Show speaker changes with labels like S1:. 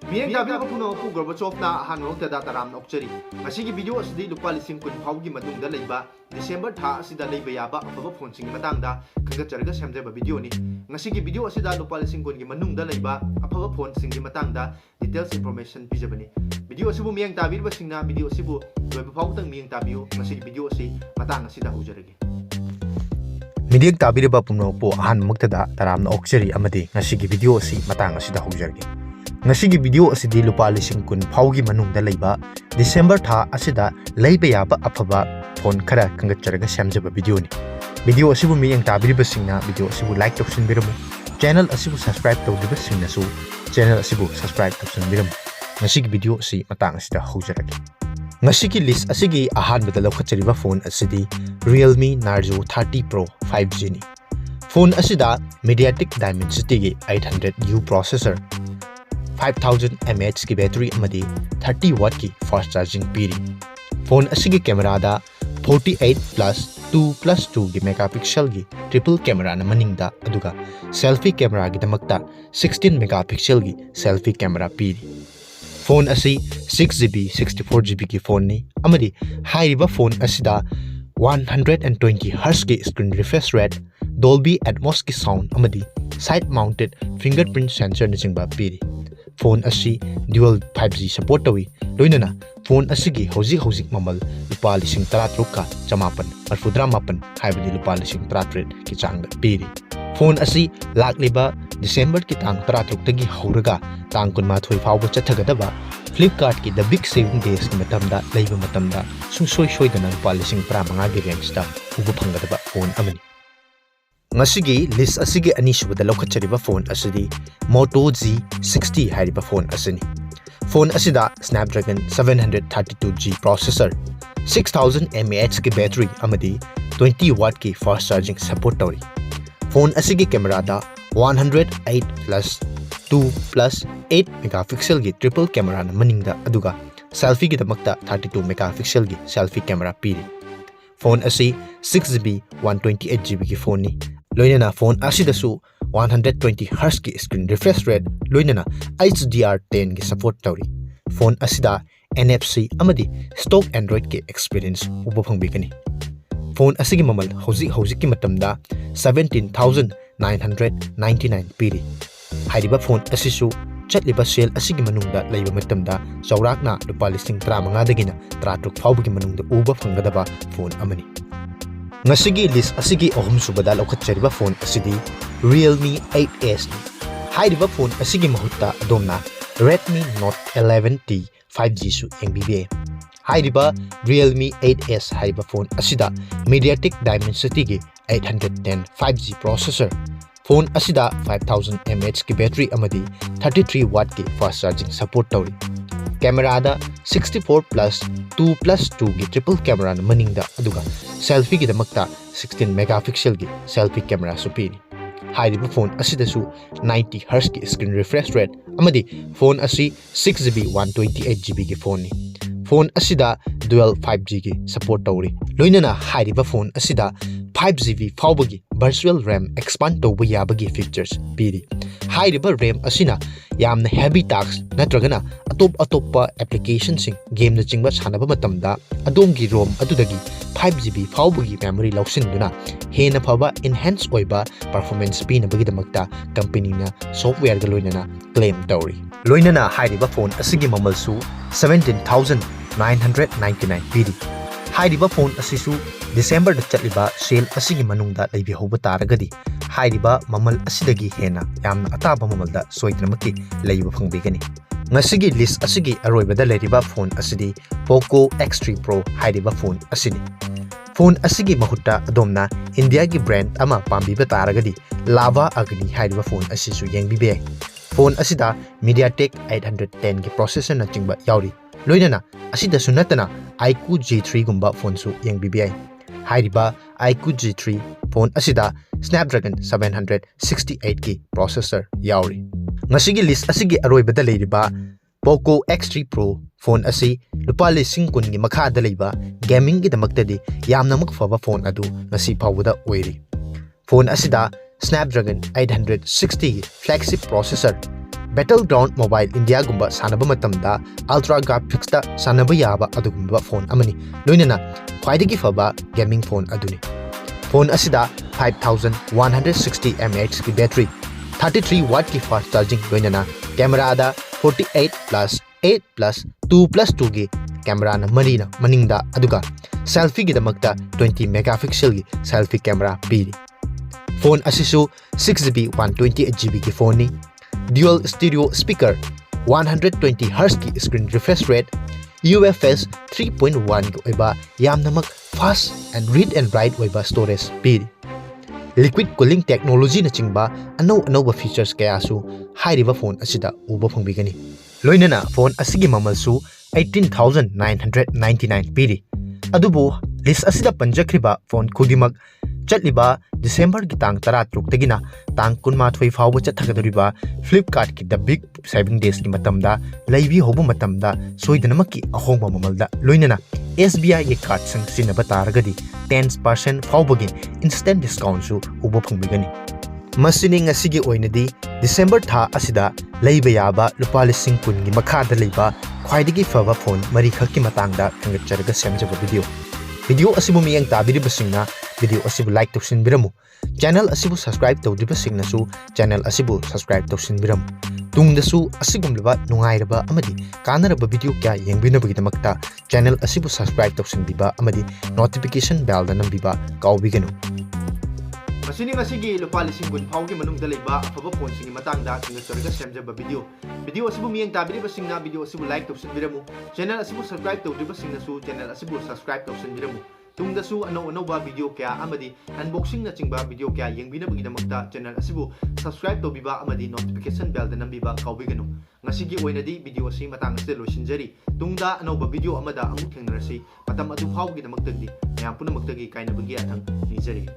S1: Mieng tabi ko puno po Gorbachev na hanong tada taram na okchari. Masigi video asidi lupa lising kun paugi madung da leiba December tha asida leiba yaba apaba phone sing matang da kanga charga samjaba video ni. Ngasigi video asida lupa lising kun gi manung da leiba apaba phone sing gi matang da details information pijabani. Video asibu mieng tabi ba singna video asibu loiba phau tang mieng tabi ngasigi video asi matang asida hujarage.
S2: Midiak tabi ba puno po han magtada taram na okchari amadi ngasigi video asi matang asida hujarage. Ngasigi video asidi lupa lising kun paugi manung da leiba December tha asida leiba yaba apaba phone khara kangat charaga samjaba video ni. Video asibu mi yang tabiri basingna video asibu like topsin biramu. Channel asibu subscribe tawdiba singna su channel asibu subscribe topsin biramu. Ngasigi video asi matang asida hujarage. Ngasigi list asigi ahan bada lokachariba phone asidi Realme Narzo 30 Pro 5G ni. Phone asida MediaTek Dimensity gi 800U processor 5000 mAh की battery अमदी 30 वाट की fast charging पीरी phone असिगी camera दा 48+2+2 की megapixel की triple camera न मनिंगदा अदुगा selfie camera की दमकता 16 megapixel की selfie camera पीरी फोन असि 6GB 64GB की फोन नि अमदी हाइरिबा फोन असिदा 120 Hz की screen refresh rate Dolby Atmos की साउंड अमदी साइड माउंटेड फिंगरप्रिंट सेंसर न चिंगबा पीरी फोन असी ड्यूअल 5G सपोर्ट तवी लोइनना फोन असिगी हौजिक ममल लुपा लिसिंग 13 का चमापन मरफुद्रा मापन हाइबदी लुपा लिसिंग 13 की चांग पीरी फोन असी लाकलिबा दिसंबर की तांग 13 तगी हौरगा तांग कुनमाथोय फावबो चथगदबा फ्लिपकार्ट की द बिग सेविंग डेज की मतमदा लैबा मतमदा सुंसोय सोयदना लुपा लिसिंग 15 की रेंजदा उबो फंगदबा phone अमनी Ngasigi list asigi anisubada lokachariba phone asidi Moto G60 hairiba phone asini. Phone asida Snapdragon 732G processor, 6000 mAh ki battery amadi 20 watt ki fast charging support tawri. Phone asigi camera da 108+2+8 megapixel ki triple camera na maningda aduga selfie ki damakta 32 megapixel ki selfie camera piri. Phone asi 6GB 128GB ki phone ni. लोइनना phone असिदसु 120 Hz की screen refresh rate लोइनना HDR10 की support तौरी phone असिदा NFC अमदी stock Android के experience उब फंगबिगनी फोन असिगी ममल हौजिक की मतमदा 17,999 पीरी हाइरिबा फोन असिसु चटलिबा सेल असिगी मनुंगदा लैबा मतमदा चौराकना लुपा लिसिंग 35 दगिना 30 फाउबगी मनुंगदा उब फंगदबा phone अमनी Ngasigi list asigi ahum subada lokachariba phone asidi Realme 8S ni. Hairiba phone asigi mahutta adomna Redmi Note 11T 5G su engbibe. Hairiba Realme 8S hairiba phone asida MediaTek Dimensity gi 810 5G processor. Phone asida 5000 mAh ki battery amadi 33 watt ki fast charging support tawri. Camera da 64+2+2 की triple camera न मनिंगदा अदुगा selfie की दमकता 16 megapixel की selfie camera सुपीरी हाइरिबा phone असिदसु 90 Hz की screen refresh rate अमदी phone असी 6GB 128GB की phone नि phone असिदा dual 5G की सपोर्ट तौरी लोइनना हाइरिबा फोन असिदा 5GB फाउबगी वर्चुअल रैम एक्सपांड तौबा याबगी फीचर्स पीरी हाइरिबा रैम असिना यामना हेवी टास्क नत्रगना अतोप एप्लीकेशन सिंग गेम न चिंगबा सानबा मतमदा अदोमगी रोम अदुदगी 5GB फाउबगी मेमोरी लौसिनदुना हेना फबा एनहांस ओइबा परफॉर्मेंस पीनबगी दमकता कंपनी ना सॉफ्टवेयर ग लोइनना क्लेम तौरी लोइनना हाइरिबा फोन असिगी ममलसु 17,999 पीरी हाइरिबा फोन असिसु December da chatliba sale asigi manungda leibi hoba taragadi hairiba mamal asidagi hena yamna ataba mamalda soidramaki leiba phangbigani ngasigi list asigi aroibada leiriba phone asidi Poco X3 Pro hairiba phone asini phone asigi mahutta adomna India gi brand ama pambiba taragadi Lava Agni hairiba phone asisu yengbibe phone asida MediaTek 810 gi processor na chingba yauri loinana asida sunatana iQ G3 gumba phone su yengbibe हाइरिबा iQ G3 phone असिदा Snapdragon 768 की processor यावरी ngasigi list asigi aroibada leiriba Poco X3 Pro phone असि लुपा लिसिंग कुन की मखादा लेबा gaming की दमक्तदी यामना मक फबा फोन अदु ngasi फावदा ओइरी फोन असिदा Snapdragon 860 flagship processor Battleground Mobile India gumba sanaba matamda ultra graphics ta sanaba yaba adugumba phone amani loinana khwaidagi faba gaming phone aduni phone asida 5160 mAh ki battery 33 watt ki fast charging loinana camera da 48 plus 8 plus 2 plus 2 gi camera na marina maningda aduga selfie gi damakta 20 megapixel gi selfie camera piri phone asisu 6GB 128GB ki phone ni dual stereo speaker 120Hz ki screen refresh rate UFS 3.1 ki oiba yamnamak fast and read and write oiba storage piri liquid cooling technology na chingba anau features kaya su hairiba phone asida uba phongbigani loinana phone asigi mamalsu 18,999 piri adubu list asida panjakriba phone khudimak chatliba December ki tang 13 tagina tang 19 fawba chathagadoriba Flipkart ki the big saving days ki matamda laibi hobu matamda soidanamaki ahongba mamalda loinana SBI ye card sang sinaba taragadi 10% fawbagi instant discount su uba phongbigani masini ngasigi oinadi December tha asida leiba yaba lupa lising kun gi makhada leiba khwaidagi fava phone mari khakki matangda kangacharaga semjaba video asibu miyang tabiribasingna video asibu like tawsinbiramu channel asibu subscribe tawdribasingnasu channel asibu subscribe tawsinbiramu tungdasu asigumlaba nungairaba amadi kanaraba video kya yengbinabagidamakta channel asibu subscribe tawsinbiba amadi notification bell da nambiba kawbiganu
S1: masini ngasigi lupa lising kun phawgi manungda leiba afaba phone singi matangda kangacharaga semjaba video asibu miyang tabiribasingna video asibu like tawsinbiramu channel asibu subscribe tawdribasingnasu channel asibu subscribe tawsinbiramu tungdasu anau video kya amadi unboxing na chingba video kya yengbinabagidamakta channel asibu subscribe tawbiba amadi notification bell da nambiba kawbiganu ngasigi oinadi video asi matang asde losinjari tungda anau video amada amuk thengnarasi matam adu phawgidamakta di mayam punamakta gi kainabagi athang nijari